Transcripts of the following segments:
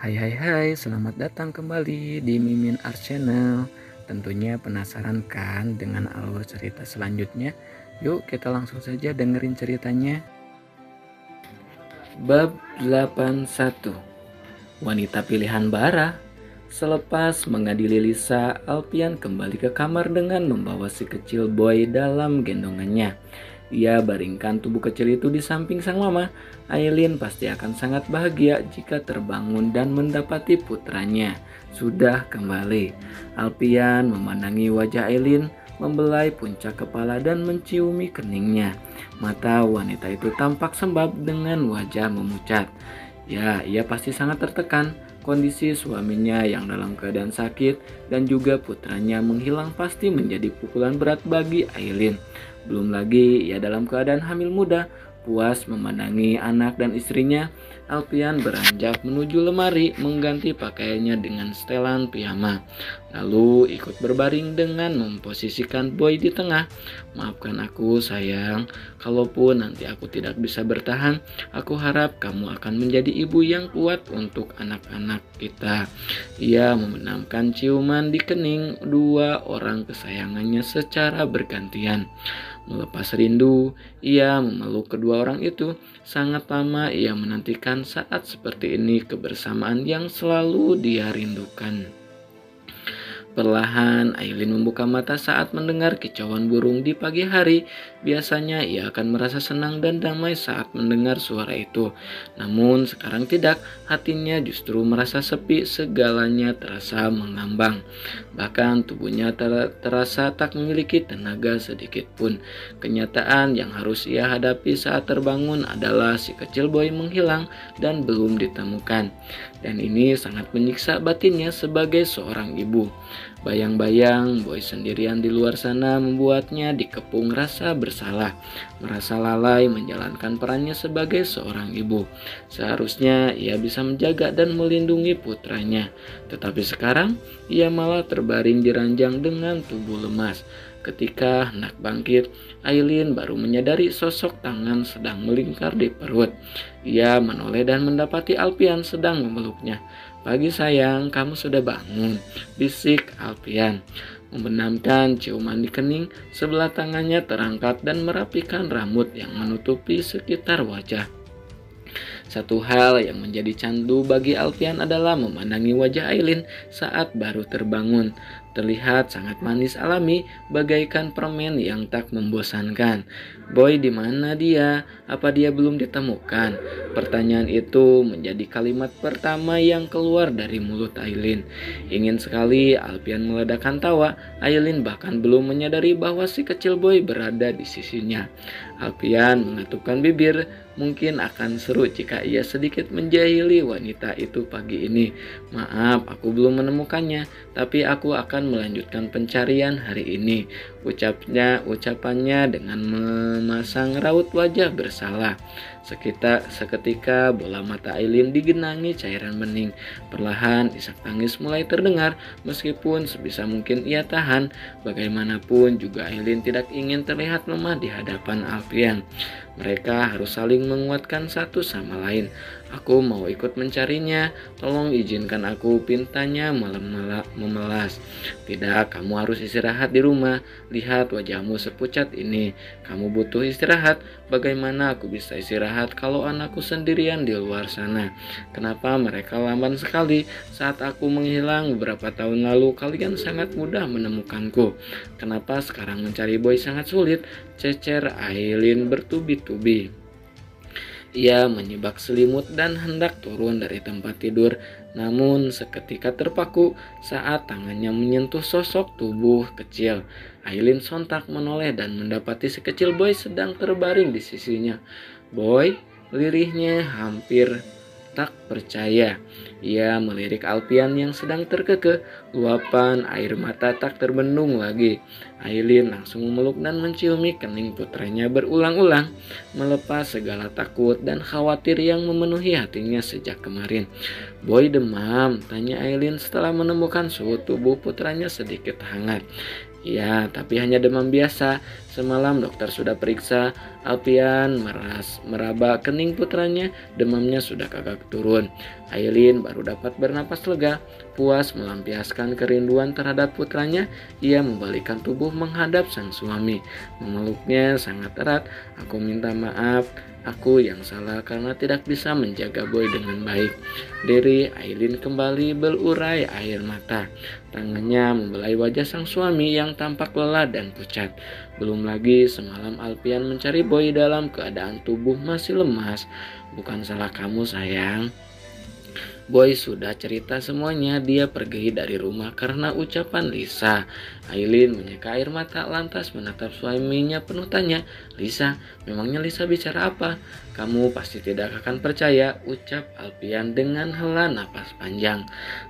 Hai hai hai, selamat datang kembali di Mimin Art Channel. Tentunya penasaran kan dengan alur cerita selanjutnya? Yuk kita langsung saja dengerin ceritanya. Bab 81. Wanita Pilihan Bara. Selepas mengadili Lisa, Alpian kembali ke kamar dengan membawa si kecil Boy dalam gendongannya. Ia baringkan tubuh kecil itu di samping sang mama. Aileen pasti akan sangat bahagia jika terbangun dan mendapati putranya sudah kembali. Alpian memandangi wajah Aileen, membelai puncak kepala dan menciumi keningnya. Mata wanita itu tampak sembab dengan wajah memucat. Ya, ia pasti sangat tertekan. Kondisi suaminya yang dalam keadaan sakit dan juga putranya menghilang pasti menjadi pukulan berat bagi Aileen. Belum lagi ia dalam keadaan hamil muda. Puas memandangi anak dan istrinya, Alpian beranjak menuju lemari mengganti pakaiannya dengan setelan piyama. Lalu ikut berbaring dengan memposisikan Boy di tengah. Maafkan aku sayang, kalaupun nanti aku tidak bisa bertahan, aku harap kamu akan menjadi ibu yang kuat untuk anak-anak kita. Ia membenamkan ciuman di kening dua orang kesayangannya secara bergantian. Melepas rindu, ia memeluk kedua orang itu. Sangat lama ia menantikan saat seperti ini, kebersamaan yang selalu dia rindukan. Perlahan, Aileen membuka mata saat mendengar kicauan burung di pagi hari. Biasanya ia akan merasa senang dan damai saat mendengar suara itu. Namun sekarang tidak, hatinya justru merasa sepi, segalanya terasa mengambang. Bahkan tubuhnya terasa tak memiliki tenaga sedikit pun. Kenyataan yang harus ia hadapi saat terbangun adalah si kecil Boy menghilang dan belum ditemukan. Dan ini sangat menyiksa batinnya sebagai seorang ibu. Bayang-bayang Boy sendirian di luar sana membuatnya dikepung rasa bersalah, merasa lalai menjalankan perannya sebagai seorang ibu. Seharusnya ia bisa menjaga dan melindungi putranya, tetapi sekarang ia malah terbaring di ranjang dengan tubuh lemas. Ketika hendak bangkit, Aileen baru menyadari sosok tangan sedang melingkar di perut. Ia menoleh dan mendapati Alpian sedang memeluknya. "Pagi sayang, kamu sudah bangun," bisik Alpian. Membenamkan ciuman di kening, sebelah tangannya terangkat dan merapikan rambut yang menutupi sekitar wajah. Satu hal yang menjadi candu bagi Alpian adalah memandangi wajah Aileen saat baru terbangun. Terlihat sangat manis alami, bagaikan permen yang tak membosankan. "Boy, di mana dia? Apa dia belum ditemukan?" Pertanyaan itu menjadi kalimat pertama yang keluar dari mulut Aileen. Ingin sekali Alpian meledakkan tawa. Aileen bahkan belum menyadari bahwa si kecil Boy berada di sisinya. Alpian mengatupkan bibir. Mungkin akan seru jika ia sedikit menjahili wanita itu pagi ini. "Maaf, aku belum menemukannya, tapi aku akan melanjutkan pencarian hari ini," ucapannya dengan memasang raut wajah bersalah. Seketika bola mata Aileen digenangi cairan bening. Perlahan isak tangis mulai terdengar. Meskipun sebisa mungkin ia tahan, bagaimanapun juga Aileen tidak ingin terlihat lemah di hadapan Alpian. Mereka harus saling menguatkan satu sama lain. "Aku mau ikut mencarinya, tolong izinkan aku," pintanya memelas. "Tidak, kamu harus istirahat di rumah. Lihat wajahmu sepucat ini. Kamu butuh istirahat. Bagaimana aku bisa istirahat kalau anakku sendirian di luar sana? Kenapa mereka lamban sekali? Saat aku menghilang beberapa tahun lalu, kalian sangat mudah menemukanku. Kenapa sekarang mencari Boy sangat sulit?" cecer Aileen bertubi-tubi. Ia menyibak selimut dan hendak turun dari tempat tidur, namun seketika terpaku saat tangannya menyentuh sosok tubuh kecil. Aileen sontak menoleh dan mendapati si kecil Boy sedang terbaring di sisinya. "Boy," lirihnya hampir tak percaya. Ia melirik Alpian yang sedang terkekeh. Luapan air mata tak terbendung lagi. Aileen langsung memeluk dan menciumi kening putranya berulang-ulang, melepas segala takut dan khawatir yang memenuhi hatinya sejak kemarin. "Boy demam?" tanya Aileen setelah menemukan suhu tubuh putranya sedikit hangat. Ya, tapi hanya demam biasa. Semalam dokter sudah periksa, Alpian meraba kening putranya, demamnya sudah kagak turun. Aileen baru dapat bernapas lega, puas melampiaskan kerinduan terhadap putranya. Ia membalikkan tubuh menghadap sang suami, memeluknya sangat erat. Aku minta maaf, aku yang salah karena tidak bisa menjaga Boy dengan baik. Diri Aileen kembali berurai air mata. Tangannya membelai wajah sang suami yang tampak lelah dan pucat. Belum lagi semalam Alpian mencari Boy dalam keadaan tubuh masih lemas. Bukan salah kamu sayang. Boy sudah cerita semuanya, dia pergi dari rumah karena ucapan Lisa. Aileen menyeka air mata lantas menatap suaminya penuh tanya. Lisa, memangnya Lisa bicara apa? Kamu pasti tidak akan percaya, ucap Alpian dengan hela napas panjang.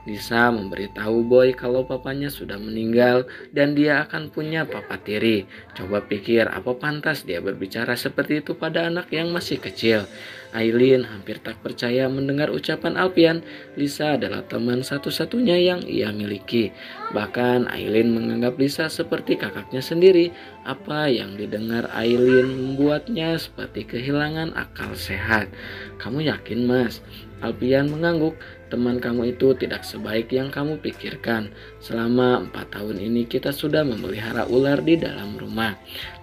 Lisa memberitahu Boy kalau papanya sudah meninggal dan dia akan punya papa tiri. Coba pikir apa pantas dia berbicara seperti itu pada anak yang masih kecil. Aileen hampir tak percaya mendengar ucapan Alpian. Lisa adalah teman satu-satunya yang ia miliki. Bahkan Aileen menganggap Lisa seperti kakaknya sendiri. Apa yang didengar Aileen membuatnya seperti kehilangan akal sehat. Kamu yakin, Mas? Alpian mengangguk. Teman kamu itu tidak sebaik yang kamu pikirkan. Selama 4 tahun ini kita sudah memelihara ular di dalam rumah.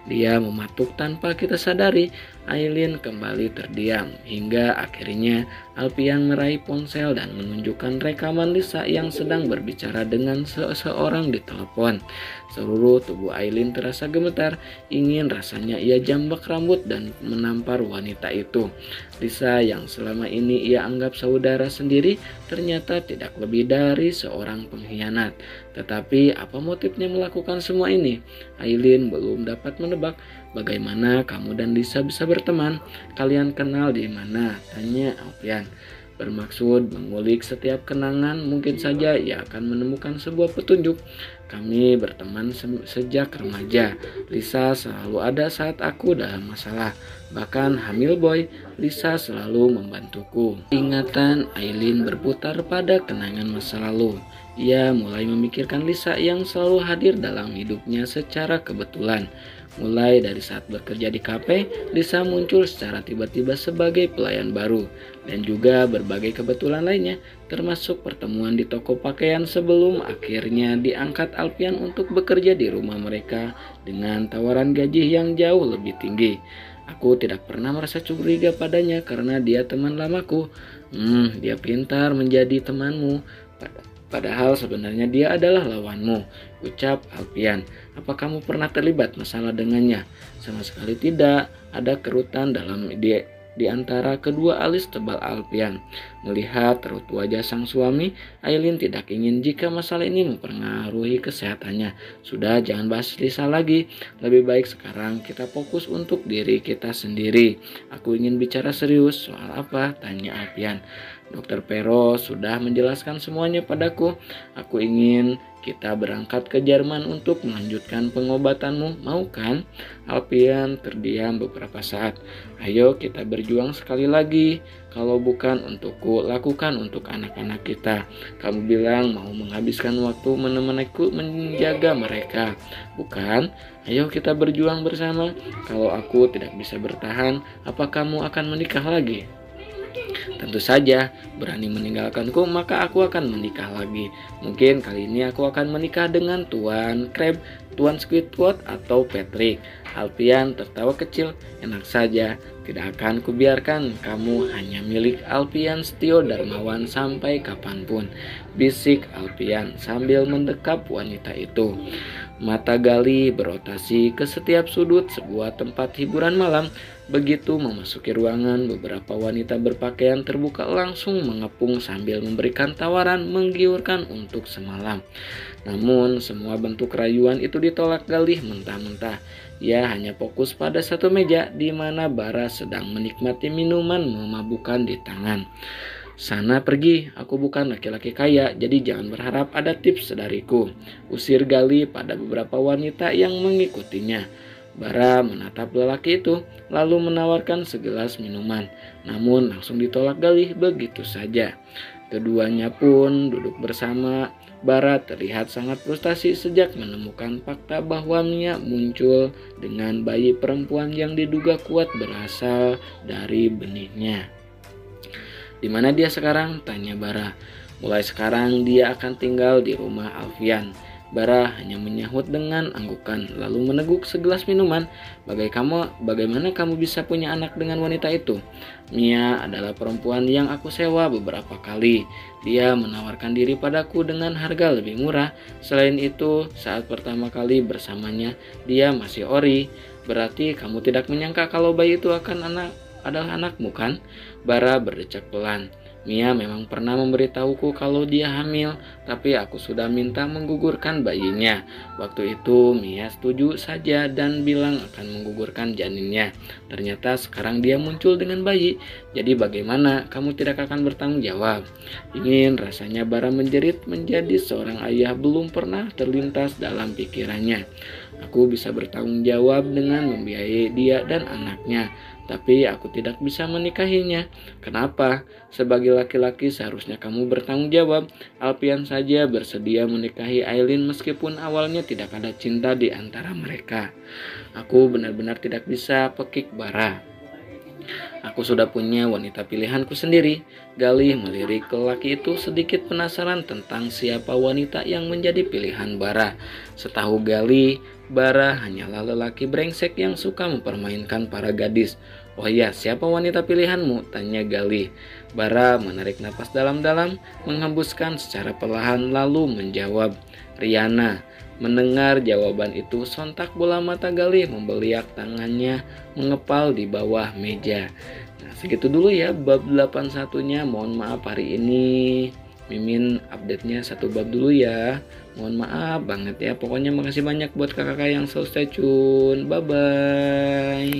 Dia mematuk tanpa kita sadari. Aileen kembali terdiam hingga akhirnya Alpian meraih ponsel dan menunjukkan rekaman Lisa yang sedang berbicara dengan seseorang di telepon. Seluruh tubuh Aileen terasa gemetar, ingin rasanya ia jambak rambut dan menampar wanita itu. Lisa yang selama ini ia anggap saudara sendiri ternyata tidak lebih dari seorang pengkhianat. Tetapi apa motifnya melakukan semua ini? Aileen belum dapat menebak. Bagaimana kamu dan Lisa bisa berteman? Kalian kenal di mana? Tanya Alpian. Bermaksud mengulik setiap kenangan, mungkin saja ia akan menemukan sebuah petunjuk. Kami berteman sejak remaja. Lisa selalu ada saat aku dalam masalah. Bahkan hamil Boy, Lisa selalu membantuku. Ingatan Aileen berputar pada kenangan masa lalu. Ia mulai memikirkan Lisa yang selalu hadir dalam hidupnya secara kebetulan. Mulai dari saat bekerja di kafe, Lisa muncul secara tiba-tiba sebagai pelayan baru, dan juga berbagai kebetulan lainnya, termasuk pertemuan di toko pakaian sebelum akhirnya diangkat Alpian untuk bekerja di rumah mereka dengan tawaran gaji yang jauh lebih tinggi. Aku tidak pernah merasa curiga padanya karena dia teman lamaku. Dia pintar menjadi temanmu. Padahal sebenarnya dia adalah lawanmu, ucap Alpian. Apa kamu pernah terlibat masalah dengannya? Sama sekali tidak. Ada kerutan di antara kedua alis tebal Alpian. Melihat raut wajah sang suami, Aileen tidak ingin jika masalah ini mempengaruhi kesehatannya. Sudah, jangan bahas Lisa lagi. Lebih baik sekarang kita fokus untuk diri kita sendiri. Aku ingin bicara serius. Soal apa? Tanya Alpian. Dokter Pero sudah menjelaskan semuanya padaku. Aku ingin kita berangkat ke Jerman untuk melanjutkan pengobatanmu, mau kan? Alpian terdiam beberapa saat. Ayo kita berjuang sekali lagi. Kalau bukan untukku, lakukan untuk anak-anak kita. Kamu bilang mau menghabiskan waktu menemaniku menjaga mereka, bukan? Ayo kita berjuang bersama. Kalau aku tidak bisa bertahan, apa kamu akan menikah lagi? Tentu saja, berani meninggalkanku maka aku akan menikah lagi. Mungkin kali ini aku akan menikah dengan Tuan Crab, Tuan Squidward atau Patrick. Alpian tertawa kecil. Enak saja, tidak akan kubiarkan kamu hanya milik Alpian Setio Darmawan sampai kapanpun, bisik Alpian sambil mendekap wanita itu. Mata Gali berotasi ke setiap sudut sebuah tempat hiburan malam. Begitu memasuki ruangan, beberapa wanita berpakaian terbuka langsung mengepung sambil memberikan tawaran menggiurkan untuk semalam. Namun semua bentuk rayuan itu ditolak Galih mentah-mentah. Ia hanya fokus pada satu meja di mana Bara sedang menikmati minuman memabukkan di tangan. Sana pergi, aku bukan laki-laki kaya, jadi jangan berharap ada tips dariku. Usir Gali pada beberapa wanita yang mengikutinya. Bara menatap lelaki itu, lalu menawarkan segelas minuman. Namun langsung ditolak Galih begitu saja. Keduanya pun duduk bersama. Bara terlihat sangat frustasi sejak menemukan fakta bahwa Mia muncul dengan bayi perempuan yang diduga kuat berasal dari benihnya. "Di mana dia sekarang?" tanya Bara. "Mulai sekarang dia akan tinggal di rumah Alfian." Bara hanya menyahut dengan anggukan, lalu meneguk segelas minuman. Bagaimana kamu bisa punya anak dengan wanita itu?" "Mia adalah perempuan yang aku sewa beberapa kali. Dia menawarkan diri padaku dengan harga lebih murah. Selain itu, saat pertama kali bersamanya, dia masih ori." "Berarti kamu tidak menyangka kalau bayi itu adalah anakmu, kan?" Bara berdecak pelan. "Mia memang pernah memberitahuku kalau dia hamil, tapi aku sudah minta menggugurkan bayinya. Waktu itu Mia setuju saja dan bilang akan menggugurkan janinnya. Ternyata sekarang dia muncul dengan bayi. Jadi bagaimana kamu tidak akan bertanggung jawab?" Ingin rasanya Bara menjerit. Menjadi seorang ayah belum pernah terlintas dalam pikirannya. "Aku bisa bertanggung jawab dengan membiayai dia dan anaknya, tapi aku tidak bisa menikahinya." "Kenapa? Sebagai laki-laki seharusnya kamu bertanggung jawab. Alpian saja bersedia menikahi Aileen meskipun awalnya tidak ada cinta di antara mereka." "Aku benar-benar tidak bisa," pekik Bara. "Aku sudah punya wanita pilihanku sendiri." Galih melirik ke laki itu, sedikit penasaran tentang siapa wanita yang menjadi pilihan Bara. Setahu Galih, Bara hanyalah lelaki brengsek yang suka mempermainkan para gadis. "Oh ya, siapa wanita pilihanmu?" tanya Galih. Bara menarik napas dalam-dalam, menghembuskan secara perlahan lalu menjawab, "Riana." Mendengar jawaban itu, sontak bola mata Galih membeliak, tangannya mengepal di bawah meja. Nah, segitu dulu ya bab 81-nya. Mohon maaf hari ini Mimin update-nya satu bab dulu ya. Mohon maaf banget ya. Pokoknya makasih banyak buat kakak-kakak yang selalu stay tune. Bye bye.